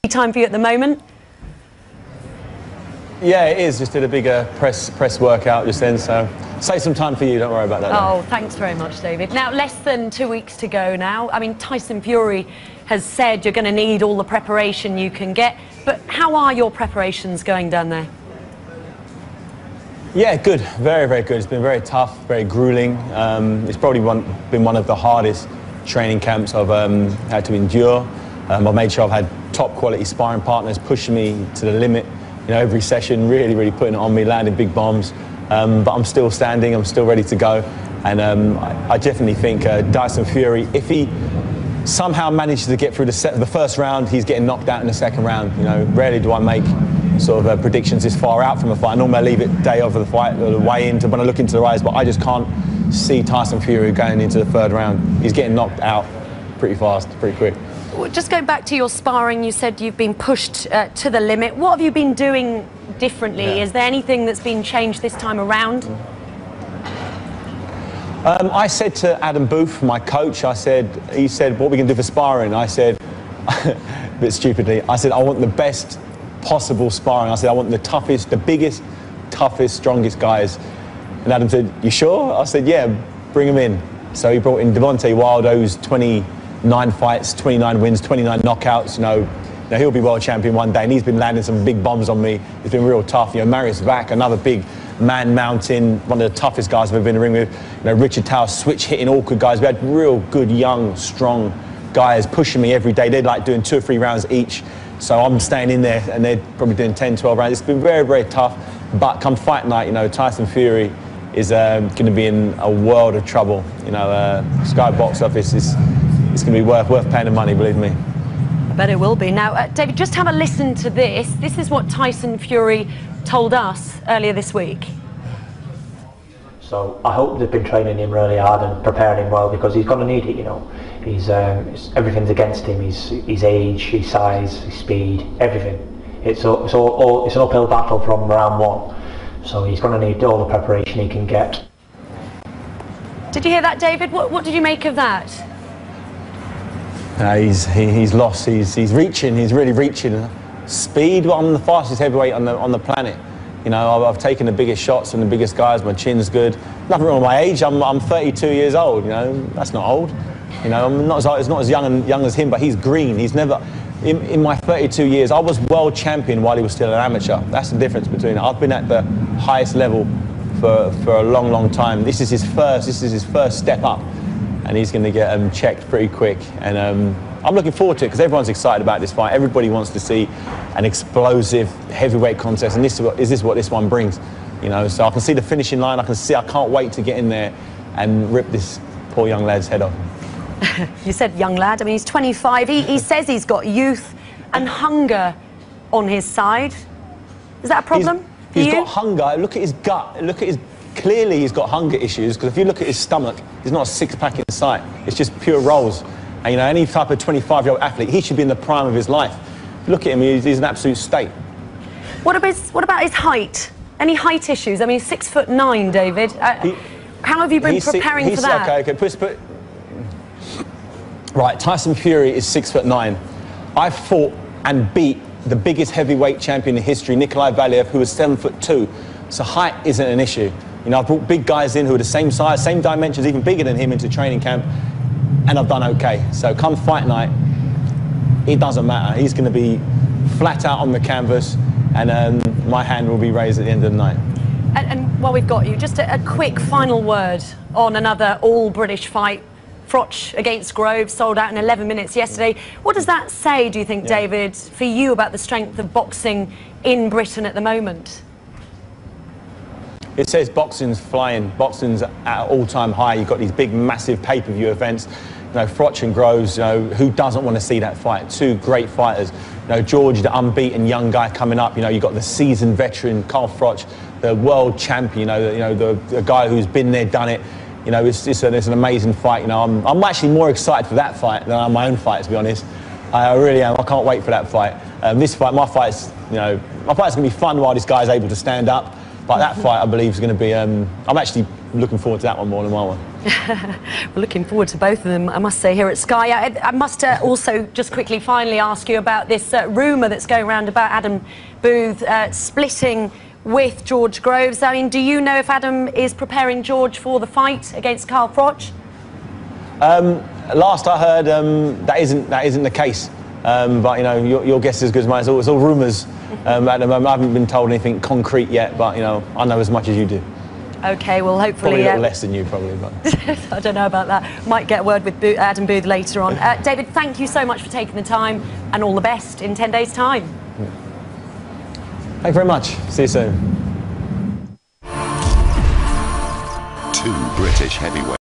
Time for you at the moment? Yeah, it is. Just did a bigger press workout just then, so save some time for you, don't worry about that. Oh, thanks very much, David. Now, less than 2 weeks to go now. I mean, Tyson Fury has said you're going to need all the preparation you can get, but how are your preparations going down there? Yeah, good. Very, very good. It's been very tough, very grueling. It's probably been one of the hardest training camps I've had to endure. I've made sure I've had top quality sparring partners pushing me to the limit. You know, every session really putting it on me, landing big bombs. But I'm still standing, I'm still ready to go. And I definitely think Tyson Fury, if he somehow manages to get through the first round, he's getting knocked out in the second round. You know, rarely do I make sort of predictions this far out from a fight. Normally I leave it day over the fight, or the way into when I look into their eyes, but I just can't see Tyson Fury going into the third round. He's getting knocked out pretty fast, pretty quick. Just going back to your sparring, you said you've been pushed to the limit. What have you been doing differently? Yeah. Is there anything that's been changed this time around? I said to Adam Booth, my coach, he said, what are we going to do for sparring? I said, a bit stupidly, I said, I want the best possible sparring. I said, I want the toughest, the biggest, toughest, strongest guys. And Adam said, you sure? I said, yeah, bring them in. So he brought in Deontay Wilder, who's 29 fights, 29 wins, 29 knockouts. You know, he'll be world champion one day, and he's been landing some big bombs on me. It's been real tough. You know, Marius Vac, another big man mountain, one of the toughest guys I've ever been in the ring with. You know, Richard Tao, switch hitting, awkward guys. We had real good, young, strong guys pushing me every day. They're like doing 2 or 3 rounds each. So I'm staying in there, and they're probably doing 10, 12 rounds. It's been very tough. But come fight night, you know, Tyson Fury is going to be in a world of trouble. You know, Sky box office is. It's going to be worth paying the money, believe me. I bet it will be. Now, David, just have a listen to this. This is what Tyson Fury told us earlier this week. So I hope they've been training him really hard and preparing him well, because he's going to need it, you know. He's everything's against him. His age, his size, his speed, everything. It's an uphill battle from round one. So he's going to need all the preparation he can get. Did you hear that, David? What did you make of that? He's lost. He's reaching. He's really reaching. Speed. Well, I'm the fastest heavyweight on the planet. You know, I've taken the biggest shots from the biggest guys. My chin's good. Nothing wrong with my age. I'm 32 years old. You know, that's not old. You know, I'm not as young as him, but he's green. He's never. In my 32 years, I was world champion while he was still an amateur. That's the difference between it. I've been at the highest level for a long time. This is his first step up. And he's going to get checked pretty quick. And I'm looking forward to it, because everyone's excited about this fight. Everybody wants to see an explosive heavyweight contest, and is this what this one brings? You know, so I can see the finishing line. I can't wait to get in there and rip this poor young lad's head off. You said young lad. I mean, he's 25. He says he's got youth and hunger on his side. Is that a problem? He's got hunger. Look at his gut. Look at his. Clearly he's got hunger issues, because if you look at his stomach, there's not a six-pack in sight. It's just pure rolls. And you know, any type of 25-year-old athlete, he should be in the prime of his life. Look at him, he's an absolute state. What about his height? Any height issues? I mean, he's 6'9", David. How have you been preparing for that? Okay. Right, Tyson Fury is 6'9". I fought and beat the biggest heavyweight champion in history, Nikolai Valiev, who was 7'2". So height isn't an issue. You know, I've brought big guys in who are the same size, same dimensions, even bigger than him into training camp, and I've done okay. So come fight night, it doesn't matter. He's going to be flat out on the canvas, and my hand will be raised at the end of the night. And while we've got you, just a quick final word on another all-British fight. Froch against Groves, sold out in 11 minutes yesterday. What does that say, do you think, David, for you about the strength of boxing in Britain at the moment? It says boxing's flying, boxing's at an all-time high. You've got these big, massive pay-per-view events. You know, Froch and Groves, you know, who doesn't want to see that fight? Two great fighters. You know, George, the unbeaten young guy coming up. You know, you've got the seasoned veteran, Carl Froch, the world champion, the guy who's been there, done it. You know, it's an amazing fight. You know, I'm actually more excited for that fight than I'm my own fight, to be honest. I really am. I can't wait for that fight. This fight, my fight's going to be fun while this guy's able to stand up. But that fight, I believe, is going to be. I'm actually looking forward to that one more than my one. We're looking forward to both of them, I must say, here at Sky. I must also just quickly finally ask you about this rumour that's going around about Adam Booth splitting with George Groves. I mean, do you know if Adam is preparing George for the fight against Carl Froch? Last I heard, that isn't the case. But you know, your guess is as good as mine. It's all rumours at the moment. I haven't been told anything concrete yet, but you know, I know as much as you do. Okay, well, hopefully... Probably a little less than you, probably, but... I don't know about that. Might get a word with Adam Booth later on. David, thank you so much for taking the time, and all the best in 10 days' time. Thank you very much. See you soon. 2 British heavyweights.